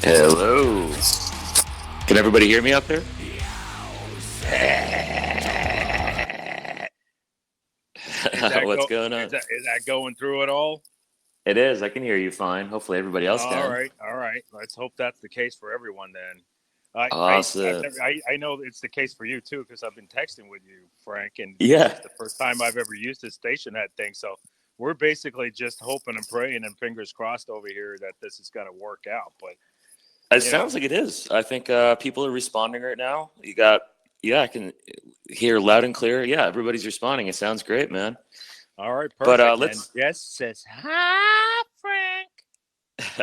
Hello. Can everybody hear me out there? Is that What's go? going on? Is that going through it all? It is. I can hear you fine. Hopefully, everybody else All can. right, all right. Let's hope that's the case for everyone then. Awesome. I know it's the case for you too because I've been texting with you, Frank, and this Yeah, is the first time I've ever used this station that thing. So we're basically just hoping and praying and fingers crossed over here that this is going to work out. But it you know, sounds like it is. I think people are responding right now. Yeah, I can hear loud and clear. Yeah, everybody's responding. It sounds great, man. all right, But perfect. And let's. Jess says, "Hi, Frank."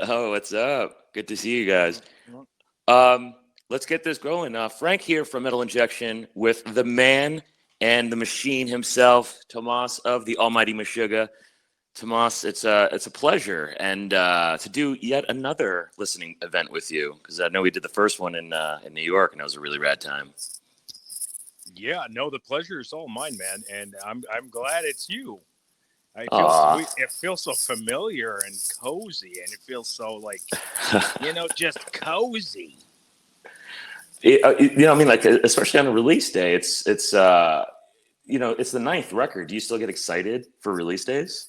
Oh, what's up? Good to see you guys. Mhm. Um, let's get this going. Frank here from Metal Injection with the man and the machine himself, Tomas of the Almighty Meshuggah. Tomas, it's a pleasure, and to do yet another listening event with you because I know we did the first one in New York, and it was a really rad time. Yeah, no, the pleasure is all mine, man, and I'm glad it's you. Aw. It feels so familiar and cozy, and it feels so like just cozy. I mean, like especially on the release day, it's the ninth record. Do you still get excited for release days?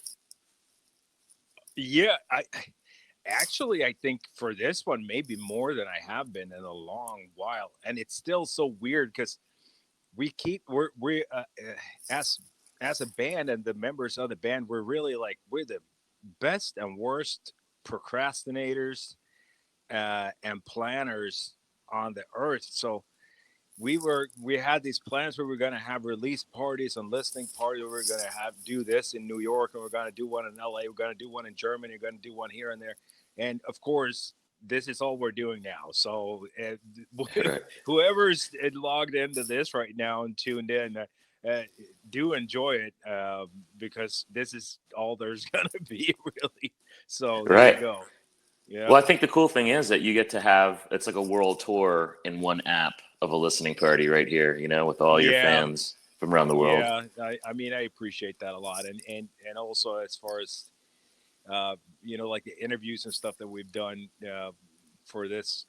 Yeah, I think for this one maybe more than I have been in a long while, and it's still so weird because we as as a band and the members of the band we're the best and worst procrastinators and planners on the earth. So we had these plans where we are going to have release parties and listening parties. We're going to have do this in New York, and we're going to do one in LA. We're going to do one in Germany. We're going to do one here and there. And of course, this is all we're doing now. So Right. whoever's logged into this right now and tuned in, uh, do enjoy it because this is all there's going to be really. So there you Right. go. Yeah. Well, I think the cool thing is that you get to have it's like a world tour in one app of a listening party right here, with all your Yeah. fans from around the world. Yeah, I mean, I appreciate that a lot, and also as far as like the interviews and stuff that we've done for this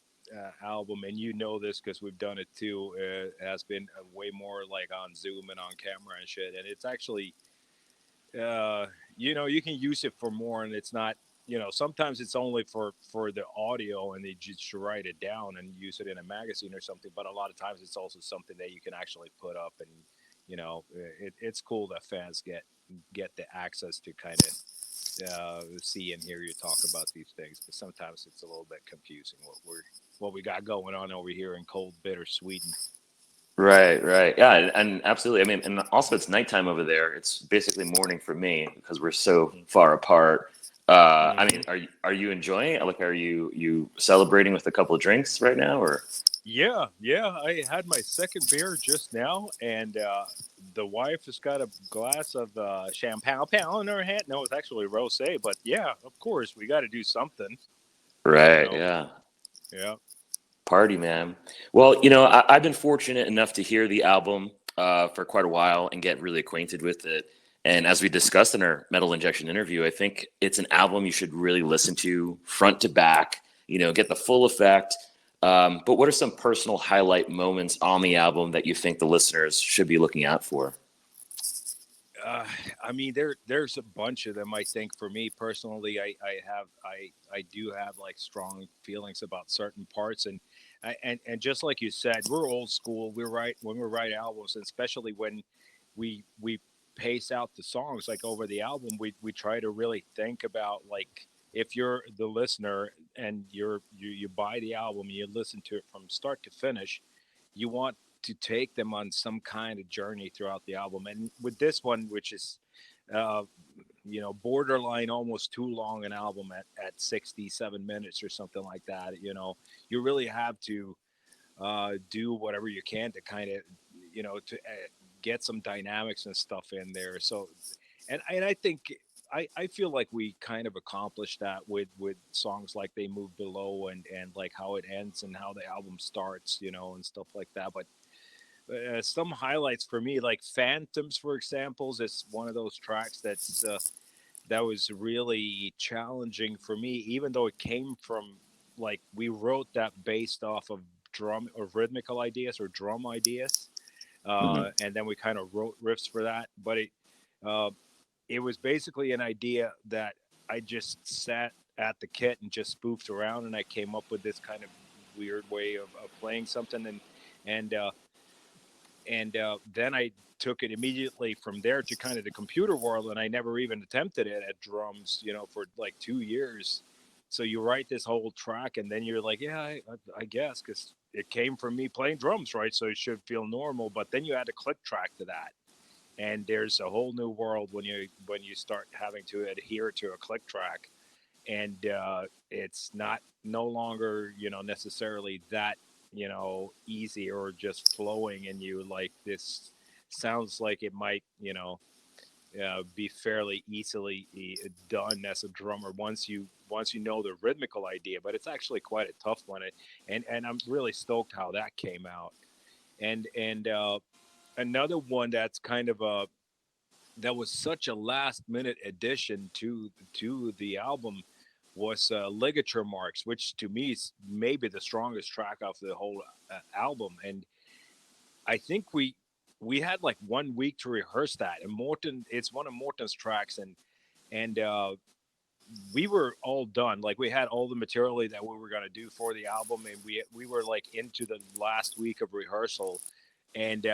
album, and this because we've done it too, has been way more like on Zoom and on camera and shit, and it's actually you can use it for more, and it's not. Sometimes it's only for the audio, and they just write it down and use it in a magazine or something. But a lot of times, it's also something that you can actually put up, and it's cool that fans get the access to kind of see and hear you talk about these things. But sometimes it's a little bit confusing what we got going on over here in cold, bitter Sweden. Right, right. Yeah, and absolutely. I mean, and also it's nighttime over there. It's basically morning for me because we're so far apart. I mean, Mm-hmm. are you enjoying it? Like, are you celebrating with a couple of drinks right now, or? Yeah, yeah. I had my second beer just now, and the wife has got a glass of champagne in her hand. No, it's actually rosé, but yeah, of course, we got to do something. You Right, know. yeah. Yeah. Party, man. Well, I've been fortunate enough to hear the album for quite a while and get really acquainted with it. And as we discussed in our Metal Injection interview, I think it's an album you should really listen to front to back, get the full effect. But what are some personal highlight moments on the album that you think the listeners should be looking out for? Uh, I mean, there's a bunch of them. I think for me personally, I do have like strong feelings about certain parts, and just like you said, we're old school. We're right when we write albums, and especially when we pace out the songs like over the album. We try to really think about like if you're the listener and you buy the album, you listen to it from start to finish, you want to take them on some kind of journey throughout the album. And with this one, which is, uh, borderline almost too long an album at 67 minutes or something like that, you really have to do whatever you can to kind of, to get some dynamics and stuff in there. So, and I think I feel like we kind of accomplished that with songs like They Move Below and like how it ends and how the album starts, and stuff like that. But some highlights for me, like Phantoms, for example, is one of those tracks that was really challenging for me, even though it came from like we wrote that based off of drum or rhythmical ideas or drum ideas, Hmm. and then we kind of wrote riffs for that. But uh, it was basically an idea that I just sat at the kit and just spoofed around, and I came up with this kind of weird way of playing something, and then I took it immediately from there to kind of the computer world, and I never even attempted it at drums, for like 2 years. So you write this whole track, and then you're like, yeah, I guess, because it came from me playing drums, right? So it should feel normal. But then you add a click track to that, and there's a whole new world when you start having to adhere to a click track, and it's not no longer necessarily that easy or just flowing, and you like this sounds like it might be fairly easily done as a drummer once you know the rhythmical idea, but it's actually quite a tough one. And I'm really stoked how that came out. And another one that's kind of a that was such a last minute addition to the album was Ligature Marks, which to me is maybe the strongest track off the whole album. And I think we had like 1 week to rehearse that. And Morton, it's one of Morton's tracks, and we were all done. Like we had all the material that we were going to do for the album, and we were like into the last week of rehearsal. And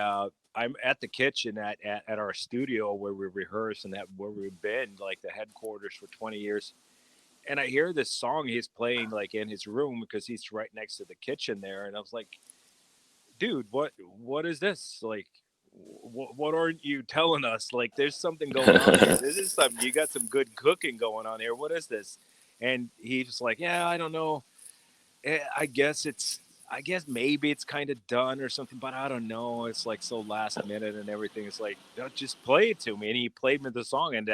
I'm at the kitchen at our studio where we rehearse and that where we've been like the headquarters for 20 years. And I hear this song he's playing like in his room because he's right next to the kitchen there. And I was like, dude, what is this? Like, what aren't you telling us? Like, there's something going on here. This is something, you got some good cooking going on here. What is this? And he's like, yeah, I don't know. I guess I guess maybe it's kind of done or something, but I don't know. It's like so last minute and everything. It's like, "No, just play it to me." And he played me the song, and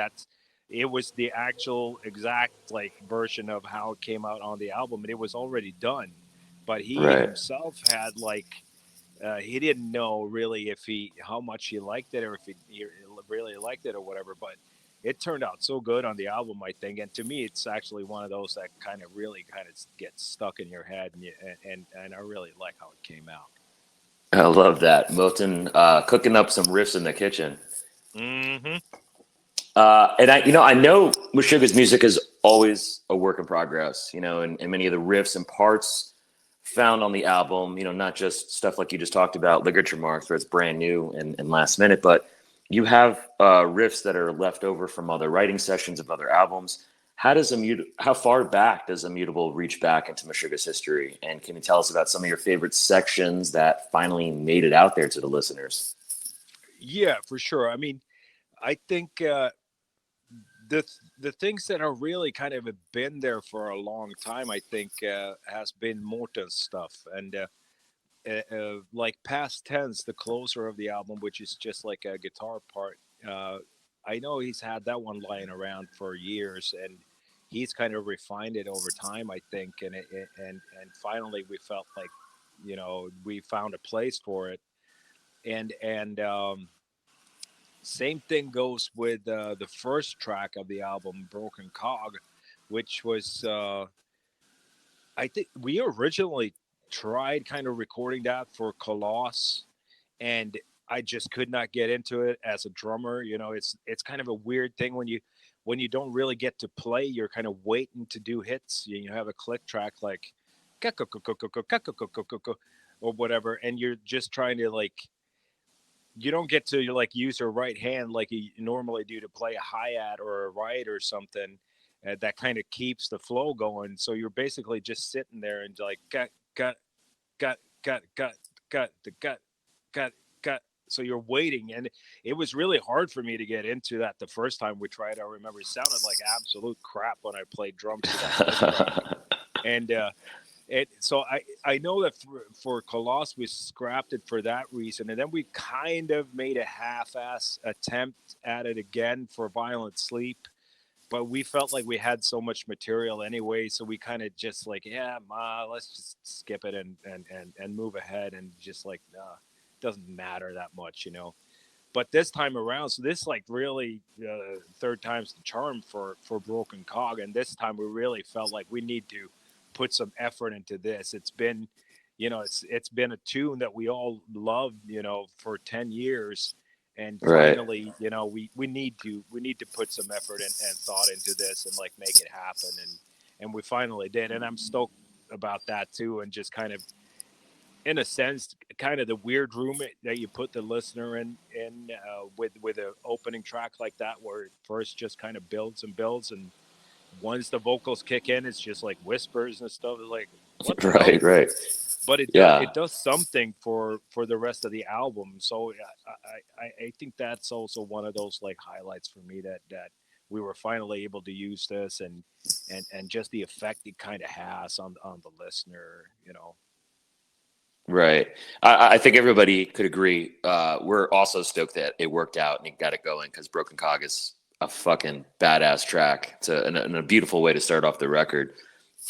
it was the actual exact like version of how it came out on the album, and it was already done. But he Right. himself had like he didn't know really if he how much he liked it or if he really liked it or whatever. But it turned out so good on the album, I think. And to me, it's actually one of those that kind of really kind of gets stuck in your head, and I really like how it came out. I love that. Milton cooking up some riffs in the kitchen. Hmm. And I know Meshuggah's music is always a work in progress, and many of the riffs and parts found on the album, not just stuff like you just talked about, Ligature Marks, where it's brand new and last minute, but you have riffs that are left over from other writing sessions of other albums. How far back does Immutable reach back into Meshuggah's history? And can you tell us about some of your favorite sections that finally made it out there to the listeners? Yeah, for sure. I mean, I think the things that are really kind of been there for a long time, I think, has been Morton's stuff. And like Past Tense, the closer of the album, which is just like a guitar part. Uh, I know he's had that one lying around for years, and he's kind of refined it over time, I think. And finally, we felt like we found a place for it. And same thing goes with the first track of the album, Broken Cog, which was I think we originally tried kind of recording that for Colossus, and I just could not get into it as a drummer. It's kind of a weird thing when you don't really get to play. You're kind of waiting to do hits. You have a click track like or whatever, and you're just trying to like you don't get to like use your right hand like you normally do to play a hi-hat or a ride or something that kind of keeps the flow going. So you're basically just sitting there and like got got got so you're waiting, and it was really hard for me to get into that the first time we tried. I remember it sounded like absolute crap when I played drums to that click track. And so I know that for Colossus we scrapped it for that reason, and then we kind of made a half-ass attempt at it again for Violent Sleep, but we felt like we had so much material anyway, so we kind of just like, yeah, let's just skip it and move ahead, and just like, nah, it doesn't matter that much. But this time around, so this like really third time's the charm for Broken Cog, and this time we really felt like we need to put some effort into this. It's been, it's been a tune that we all loved, for 10 years. And Right. finally, we need to put some effort and thought into this and like make it happen. And we finally did. And I'm stoked about that too. And just kind of, in a sense, kind of the weird room that you put the listener in with an opening track like that, where it first just kind of builds and builds, and once the vocals kick in, it's just like whispers and stuff. It's like, what the hell Right. is this? Right. But Yeah. it does something for the rest of the album. So I think that's also one of those like highlights for me, that we were finally able to use this, and just the effect it kind of has on the listener. Right. I think everybody could agree. We're also stoked that it worked out and it got it going, because Broken Cog is a fucking badass track and a beautiful way to start off the record.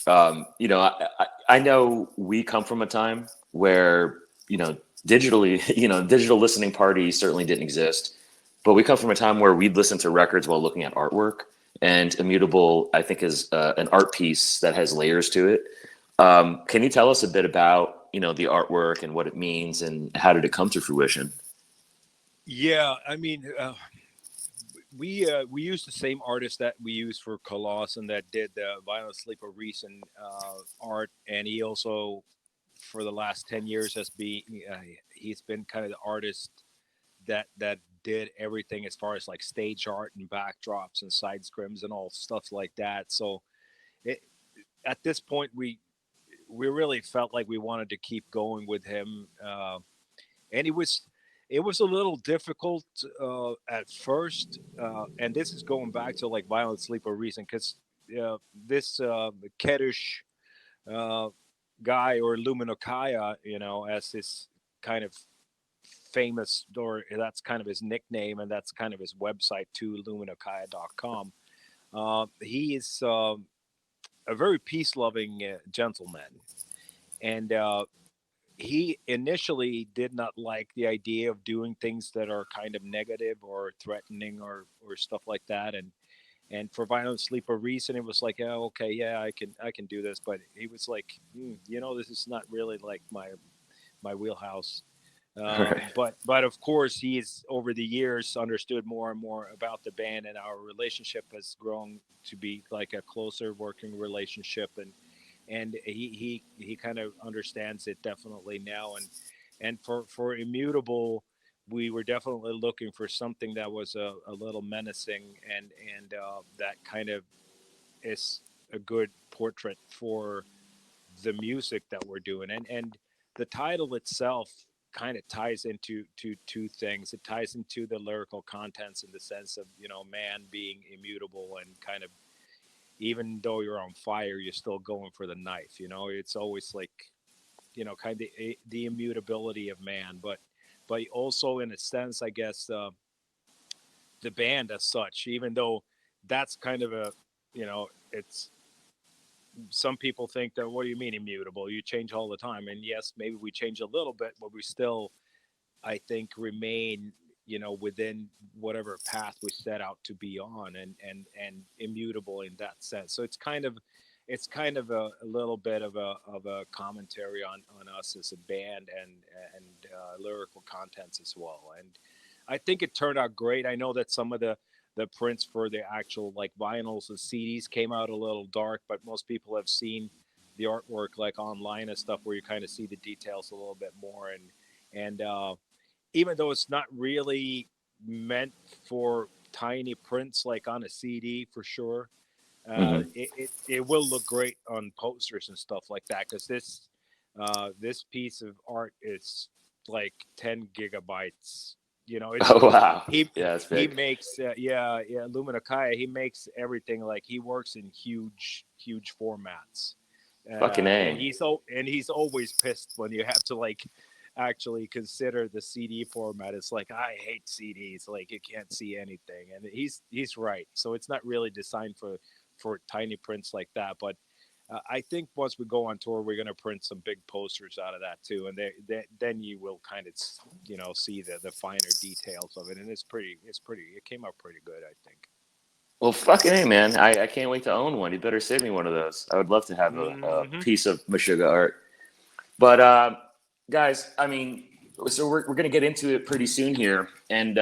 I know we come from a time where, digitally, digital listening parties certainly didn't exist, but we come from a time where we'd listen to records while looking at artwork. And Immutable, I think, is an art piece that has layers to it. Can you tell us a bit about, the artwork and what it means and how did it come to fruition? Yeah, I mean, we used the same artist that we used for Colossus, and that did the Violent Sleeper recent art, and he also, for the last 10 years, he's been kind of the artist that did everything as far as like stage art and backdrops and side scrims and all stuff like that. So it, at this point, we really felt like we wanted to keep going with him, and it was a little difficult at first, and this is going back to like Violent Sleeper recent, because this Kedish uh, guy, or Luminokaya, as this kind of famous, or that's kind of his nickname, and that's kind of his website too, luminokaya.com. He is a very peace loving gentleman, and he initially did not like the idea of doing things that are kind of negative or threatening, or stuff like that. And for Violent Sleeper reason, it was like, oh, okay, yeah, I can do this. But he was like, this is not really like my wheelhouse. Right. But of course, he's over the years understood more and more about the band, and our relationship has grown to be like a closer working relationship. And he kind of understands it definitely now. And for Immutable, we were definitely looking for something that was a little menacing, and that kind of is a good portrait for the music that we're doing. And the title itself kind of ties into two things. It ties into the lyrical contents, in the sense of, man being immutable, and kind of, even though you're on fire, you're still going for the knife. It's always like, kind of the immutability of man. But also, in a sense, I guess, the band as such, even though that's kind of it's, some people think that, what do you mean immutable? You change all the time. And yes, maybe we change a little bit, but we still, I think, remain, within whatever path we set out to be on, and immutable in that sense. So it's kind of a little bit of a commentary on us as a band, and lyrical contents as well. And I think it turned out great. I know that some of the prints for the actual like vinyls and CDs came out a little dark, but most people have seen the artwork like online and stuff, where you kind of see the details a little bit more. And even though it's not really meant for tiny prints like on a CD for sure, Hmm. it will look great on posters and stuff like that, because this piece of art is like 10 gigabytes. It's Oh, wow. he Yeah, it's he big. makes yeah, Luminokaya, he makes everything, like he works in huge formats. Fucking And A. he's always pissed when you have to like actually consider the CD format. It's like, I hate CDs, like you can't see anything, and he's right. So it's not really designed for tiny prints like that. But I think once we go on tour, we're going to print some big posters out of that too, and then you will kind of see the finer details of it. And it came out pretty good, I think. Well, fucking hey, man. I can't wait to own one. You better save me one of those. I would love to have a Hmm. piece of Meshuggah art. But guys, I mean, so we're going to get into it pretty soon here. And,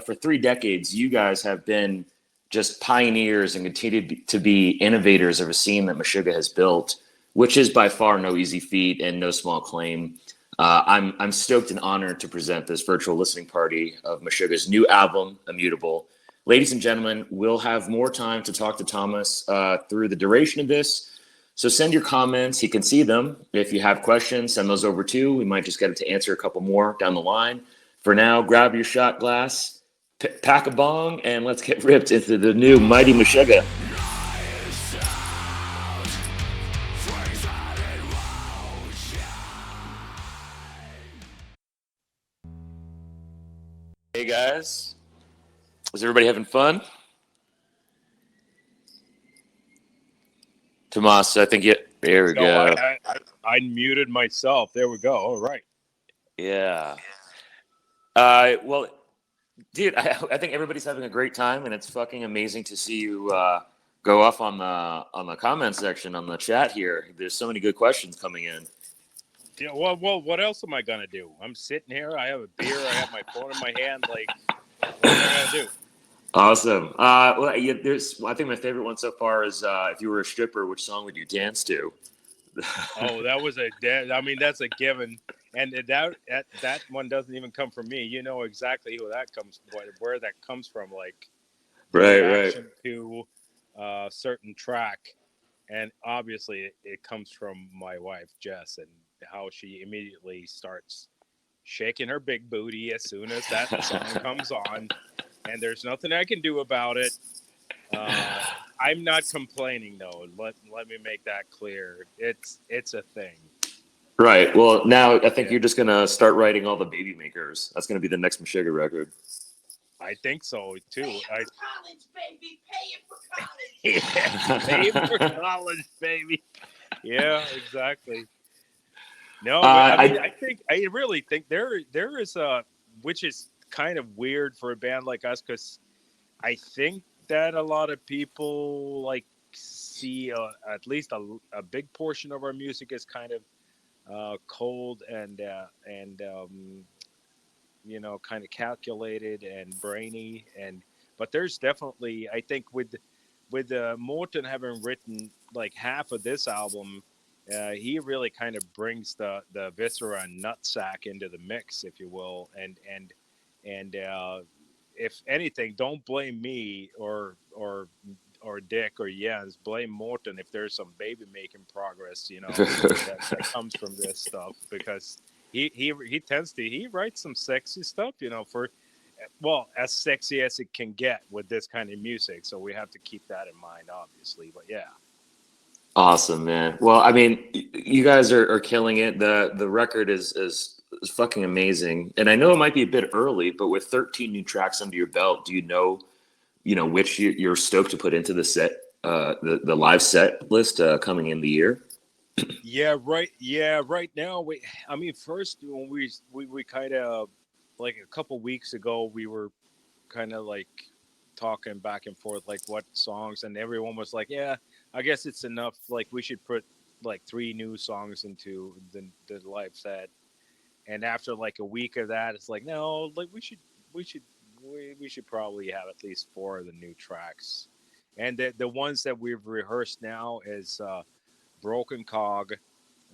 for 3 decades, you guys have been just pioneers and continue to be innovators of a scene that Meshuggah has built, which is by far no easy feat and no small claim. I'm stoked and honored to present this virtual listening party of Meshuggah's new album, Immutable. Ladies and gentlemen, we'll have more time to talk to Thomas through the duration of this. So send your comments. He can see them. If you have questions, send those over too. We might just get him to answer a couple more down the line. For now, grab your shot glass, pack a bong, and let's get ripped into the new Mighty Meshuggah. Hey guys, is everybody having fun? Tomas, I think there we No, go. I muted myself. There we go. All right. Yeah. Well, dude, I think everybody's having a great time, and it's fucking amazing to see you go off on the comment section on the chat here. There's so many good questions coming in. Yeah. Well. What else am I gonna do? I'm sitting here. I have a beer. I have my phone in my hand. Like, what am I gonna do? Awesome. Well, yeah, I think my favorite one so far is if you were a stripper, which song would you dance to? Oh, that was I mean, that's a given. And that one doesn't even come from me. You know exactly where that comes from. Like the Right. reaction to a certain track, and obviously it comes from my wife Jess, and how she immediately starts shaking her big booty as soon as that song comes on, and there's nothing I can do about it. I'm not complaining though. Let me make that clear. It's a thing. Right. Well, now I think Yeah, you're just gonna start writing all the baby makers. That's gonna be the next Meshuggah record. I think so too. Pay it for college, baby. Pay it for college. Yeah, pay for college, baby. Yeah, exactly. No, but I mean, I I really think there is a, which is kind of weird for a band like us, because I think that a lot of people like see at least a big portion of our music is kind of cold and kind of calculated and brainy, and but there's definitely, I think, with Morton having written like half of this album, he really kind of brings the viscera and nutsack into the mix, if you will, and if anything, don't blame me or Dick or Jens. Blame Morton if there's some baby making progress, that comes from this stuff, because he tends to, he writes some sexy stuff, for, well, as sexy as it can get with this kind of music. So we have to keep that in mind, obviously. But yeah. Awesome, man. Well, I mean, you guys are killing it. The record is fucking amazing. And I know it might be a bit early, but with 13 new tracks under your belt, do you know which you're stoked to put into the set, the live set list coming in the year? Yeah, right. Yeah, right now I mean, first when we kind of, like a couple weeks ago, we were kind of like talking back and forth, like what songs, and everyone was like, "Yeah, I guess it's enough. Like we should put like 3 new songs into the live set." And after like a week of that, it's like, no, like we should we should probably have at least 4 of the new tracks. And the ones that we've rehearsed now is Broken Cog,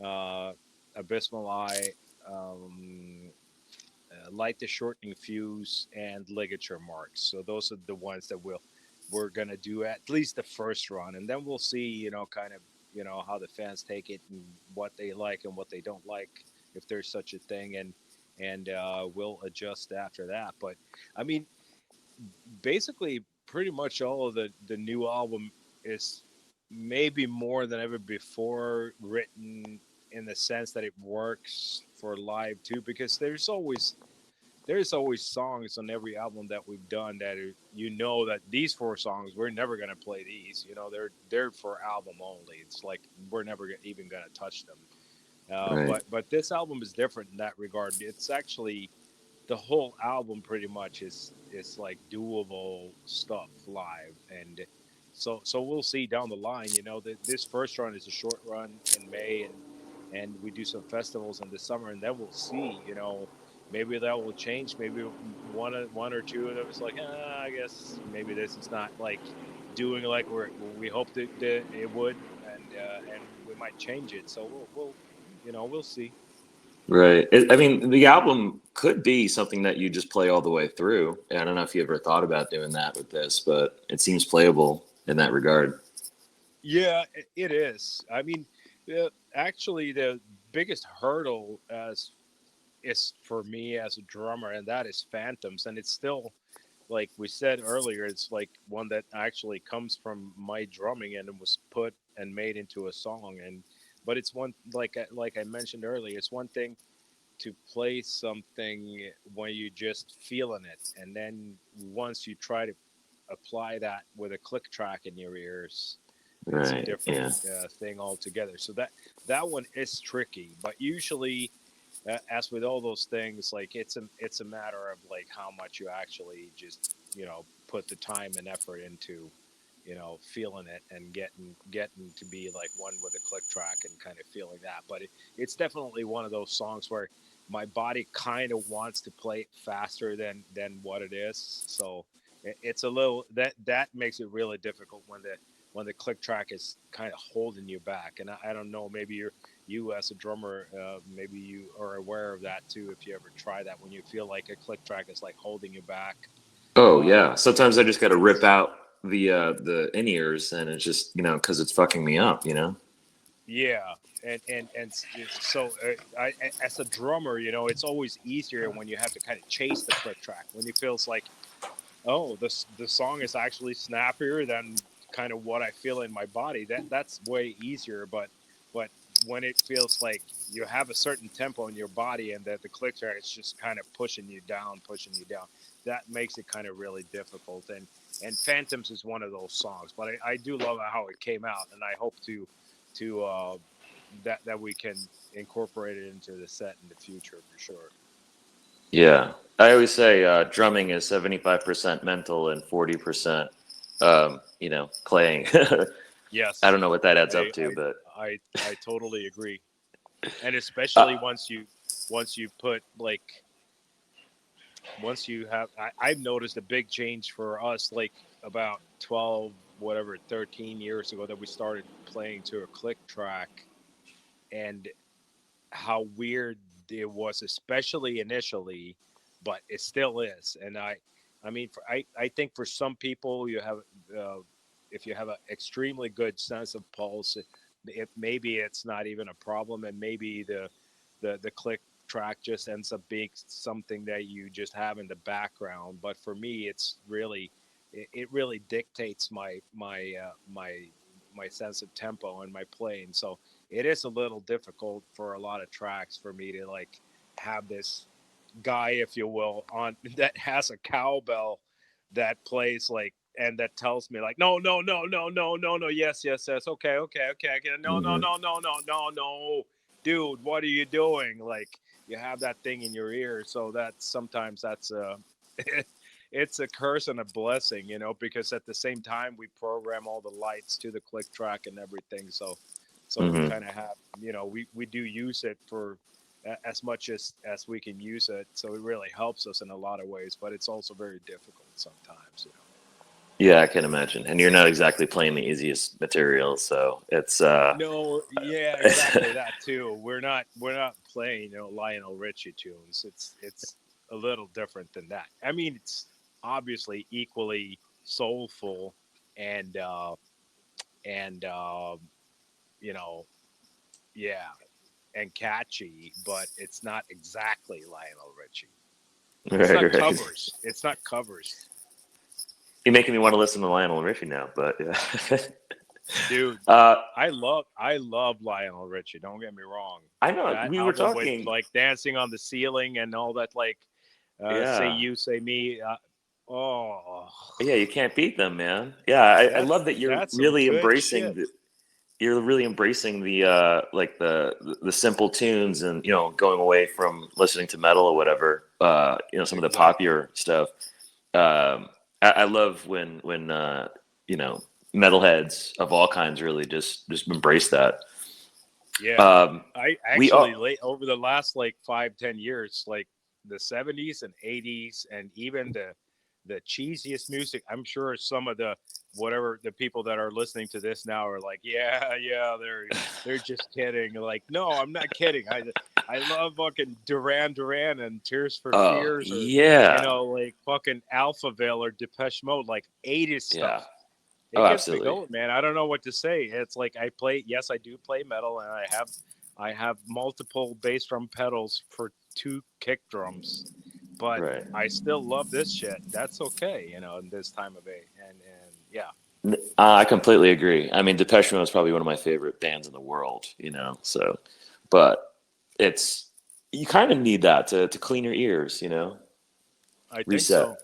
uh, Abysmal Eye, um, Light the Shortening Fuse, and Ligature Marks. So those are the ones that we're gonna do at least the first run, and then we'll see, kind of, how the fans take it and what they like and what they don't like, if there's such a thing, and we'll adjust after that. But I mean, basically, pretty much all of the new album is maybe more than ever before written, in the sense that it works for live too, because there's always songs on every album that we've done that are, that these 4 songs, we're never going to play these. They're for album only. It's like we're never even going to touch them. Right. But this album is different in that regard. It's actually the whole album pretty much is like doable stuff live, and so we'll see down the line. This first run is a short run in May, and we do some festivals in the summer, and then we'll see. Maybe that will change. Maybe one or two of them is like, I guess maybe this is not like doing like we hoped that it would, and we might change it. So we'll see. Right. I mean, the album could be something that you just play all the way through. I don't know if you ever thought about doing that with this, but it seems playable in that regard. Yeah, it is. I mean, actually, the biggest hurdle as is for me as a drummer, and that is Phantoms, and it's still like we said earlier, it's like one that actually comes from my drumming and it was put and made into a song. And but it's one like I mentioned earlier, it's one thing to play something when you just feeling it, and then once you try to apply that with a click track in your ears, it's a Right. different thing altogether. So that one is tricky, but usually, as with all those things, like it's a matter of like how much you actually just put the time and effort into feeling it and getting to be like one with a click track and kind of feeling that. But it's definitely one of those songs where my body kind of wants to play it faster than what it is. So it's a little that makes it really difficult when the click track is kind of holding you back. And I don't know, maybe you as a drummer, maybe you are aware of that too. If you ever try that, when you feel like a click track is like holding you back. Oh yeah. Yeah, Sometimes I just got to rip out the in ears, and it's just because it's fucking me up. yeah, so as a drummer, it's always easier when you have to kind of chase the click track, when it feels like, oh, the song is actually snappier than kind of what I feel in my body. That's way easier. But when it feels like you have a certain tempo in your body and that the click track is just kind of pushing you down, that makes it kind of really difficult. And Phantoms is one of those songs. But I do love how it came out, and I hope to that we can incorporate it into the set in the future for sure. Yeah. I always say drumming is 75% mental and 40%, playing. I Yes, don't know what that adds I up to, but I totally agree. And especially uh, once you put like once you have I've noticed a big change for us, like about 12 whatever 13 years ago, that we started playing to a click track, and how weird it was, especially initially, but it still is. And I mean, I think for some people, you have, uh, if you have an extremely good sense of pulse, maybe it's not even a problem, and maybe the click track just ends up being something that you just have in the background. But for me, it really dictates my sense of tempo and my playing. So it is a little difficult for a lot of tracks for me to like have this guy, if you will, on that has a cowbell that plays like, and that tells me like, no, no, no, no, no, no, no, yes, yes, yes, okay, okay, okay, okay, no, no, mhm. no, no, no, no, no, dude, what are you doing? Like, you have that thing in your ear. So that sometimes that's a it's a curse and a blessing, because at the same time we program all the lights to the click track and everything. So we Mhm. kind of have, we do use it for as much as we can use it. So it really helps us in a lot of ways, but it's also very difficult sometimes. Yeah, I can imagine. And you're not exactly playing the easiest material, so it's No, yeah, exactly that too. We're not playing, Lionel Richie tunes. It's a little different than that. I mean, it's obviously equally soulful and and you know, yeah, and catchy, but it's not exactly Lionel Richie. It's right, not right. covers. It's not covers. You're making me want to listen to Lionel Richie now, but yeah. Dude, uh, I love Lionel Richie. Don't get me wrong. I know That we were album with talking. like dancing on the ceiling and all that, like say Yeah, you, say me. Oh, yeah, you can't beat them, man. Yeah, I that's love that you're that's some really good embracing shit. the you're really embracing the like the simple tunes, and going away from listening to metal or whatever. Some of the Exactly. popular stuff. I love when metalheads of all kinds really just embrace that. Yeah, Um, I we actually all late over the last like 5-10 years, like the 70s and 80s, and even the cheesiest music. I'm sure some of the whatever the people that are listening to this now are like, yeah, yeah, they're just kidding. Like, no, I'm not kidding. I love fucking Duran Duran and Tears for oh Fears, or yeah, like fucking Alphaville or Depeche Mode, like 80s yeah, stuff. oh It gets me absolutely, going, man. I don't know what to say. It's like I play. Yes, I do play metal, and I have multiple bass drum pedals for 2 kick drums, but right. I still love this shit. That's okay, in this time of age. And yeah, I completely agree. I mean, Depeche Mode is probably one of my favorite bands in the world. So, but it's you kind of need that to clean your ears. I think Reset. so.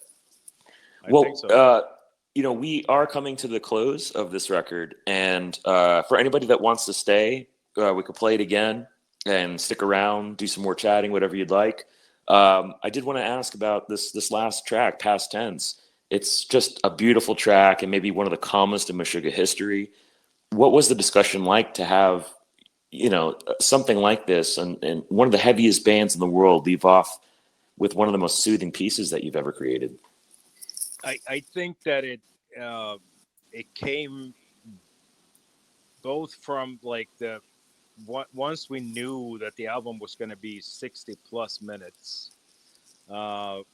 I think Well, so. we are coming to the close of this record, and for anybody that wants to stay, we could play it again and stick around, do some more chatting, whatever you'd like. I did want to ask about this last track, Past Tense. It's just a beautiful track and maybe one of the calmest in Meshuggah history. What was the discussion like to have, something like this and one of the heaviest bands in the world leave off with one of the most soothing pieces that you've ever created? I think that uh, it came both from like once we knew that the album was going to be 60 plus minutes.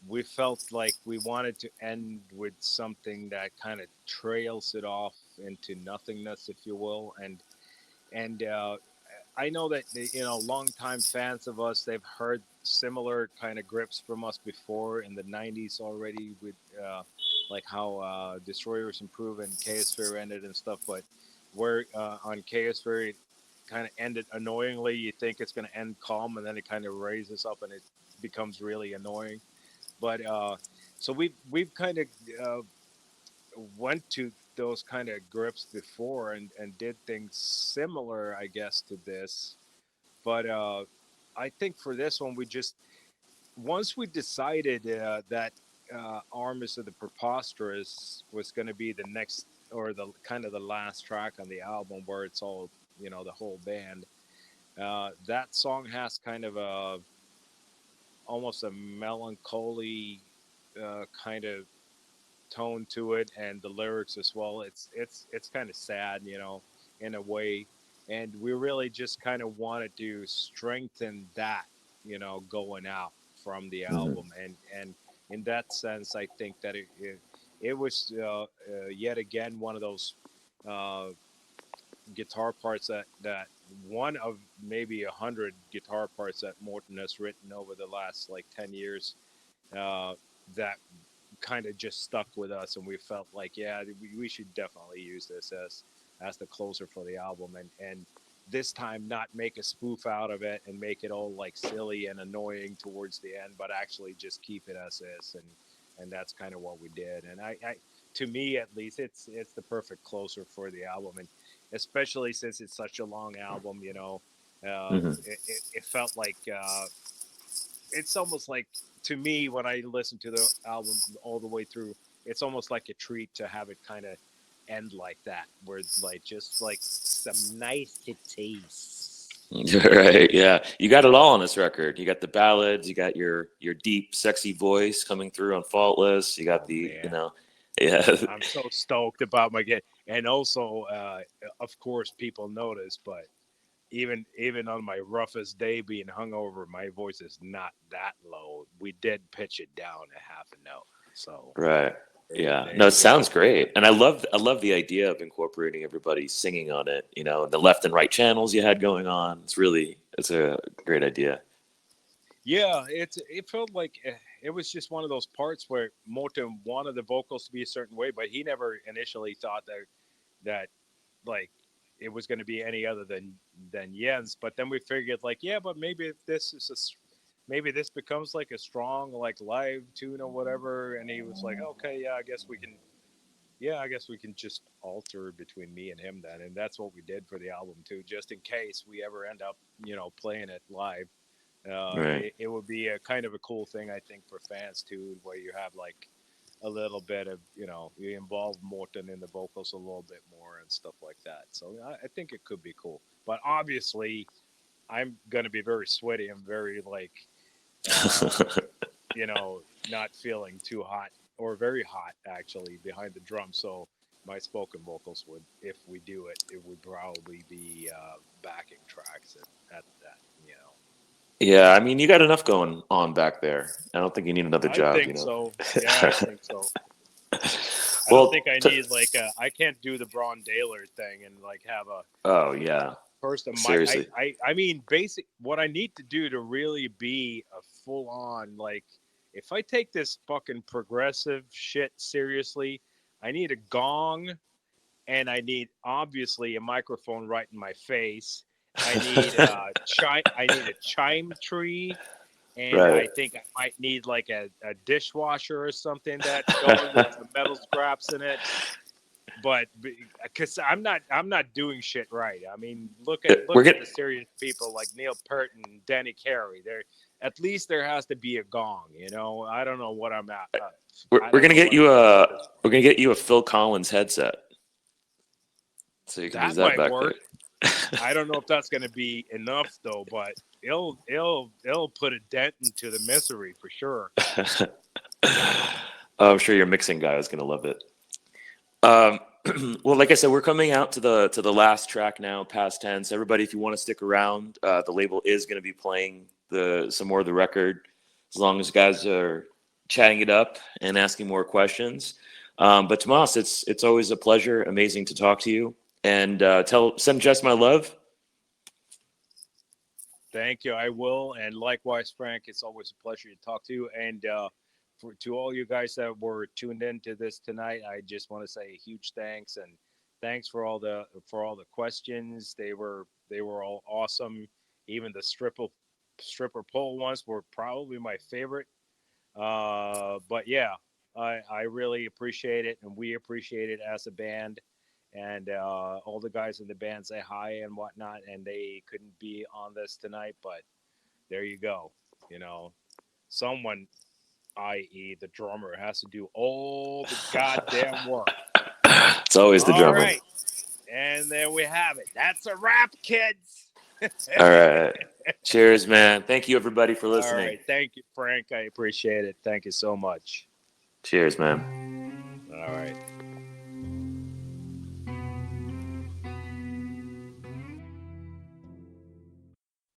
We felt like we wanted to end with something that kind of trails it off into nothingness, if you will. And I know that longtime fans of us, they've heard similar kind of grips from us before in the '90s already, with like how Destroyers Improve and Chaosphere ended and stuff. But where on Chaosphere it kind of ended annoyingly, you think it's going to end calm, and then it kind of raises up and it becomes really annoying. But so we've kind of uh, went to those kind of grips before and did things similar, I guess, to this. But I think for this one, we just once we decided that Armies of the Preposterous was going to be the next or the kind of the last track on the album, where it's all the whole band. That song has kind of a almost a melancholy kind of tone to it, and the lyrics as well. It's kind of sad, in a way, and we really just kind of wanted to strengthen that, going out from the Hmm. album, and in that sense, I think that it was yet again one of those uh, guitar parts that one of maybe 100 guitar parts that Morton has written over the last like 10 years, uh, that kind of just stuck with us, and we felt like, yeah, we should definitely use this as the closer for the album, and this time not make a spoof out of it and make it all like silly and annoying towards the end, but actually just keep it as is, and that's kind of what we did. And I to me at least, it's the perfect closer for the album, and especially since it's such a long album, Hmm. it felt like it's almost like, to me, when I listen to the album all the way through, it's almost like a treat to have it kind of end like that, where it's like just like some nice taste. Right, yeah. You got it all on this record. You got the ballads, you got your deep, sexy voice coming through on Faultless. You got Oh the, man, yeah. I'm so stoked about my game, and also, of course, people notice, but even on my roughest day being hungover, my voice is not that low. We did pitch it down a half a note, so Right. Yeah. there No, it you go. sounds great. And I love the idea of incorporating everybody singing on it, the left and right channels you had going on. It's a great idea. Yeah, it felt like it was just one of those parts where Morton wanted the vocals to be a certain way, but he never initially thought that like it was going to be any other than Jens. But then we figured like, yeah, but maybe if this is maybe this becomes like a strong like live tune or whatever. And he was like, okay, yeah, I guess we can yeah, I guess we can just alter between me and him then, and that's what we did for the album too, just in case we ever end up, playing it live. Right. It would be a kind of a cool thing, I think, for fans too, where you have like a little bit of, you involve Morton in the vocals a little bit more and stuff like that. So I think it could be cool. But obviously, I'm gonna be very sweaty. I'm very like, uh, not feeling too hot or very hot actually behind the drum. So my spoken vocals would, if we do it, it would probably be backing tracks at that. Yeah, I mean, you got enough going on back there. I don't think you need another I job, think so. Yeah, I think so. I don't Well, think I need like I can't do the Braun Daler thing and like have a oh yeah, person. seriously. I mean, basic. What I need to do to really be a full on like, if I take this fucking progressive shit seriously, I need a gong, and I need obviously a microphone right in my face. I need I need a chime tree. And I Right. think I might need like a dishwasher or something that's going with some metal scraps in it. But because I'm not doing shit right. I mean, look at the serious people like Neil Peart and Danny Carey. At least there has to be a gong. I don't know what I'm at. We're gonna get you a Phil Collins headset, so you can use That that might back work. there. I don't know if that's going to be enough though, but it'll put a dent into the misery for sure. I'm sure your mixing guy is gonna love it. Well, like I said, we're coming out to the last track now, past tense. Everybody, if you want to stick around, the label is going to be playing some more of the record, as long as you guys are chatting it up and asking more questions. But Tomas, it's always a pleasure, amazing to talk to you, and send Jess my love. Thank you. I will, and likewise, Frank. It's always a pleasure to talk to you. And to all you guys that were tuned in to this tonight, I just want to say a huge thanks, and thanks for all the questions. They were all awesome. Even the stripper pole ones were probably my favorite. But yeah, I really appreciate it, and we appreciate it as a band. And all the guys in the band say hi and whatnot, and they couldn't be on this tonight, but there you go. Someone, i.e., the drummer, has to do all the goddamn work. It's always the drummer. All right, and there we have it. That's a wrap, kids. All right. Cheers, man. Thank you, everybody, for listening. All right. Thank you, Frank. I appreciate it. Thank you so much. Cheers, man. All right.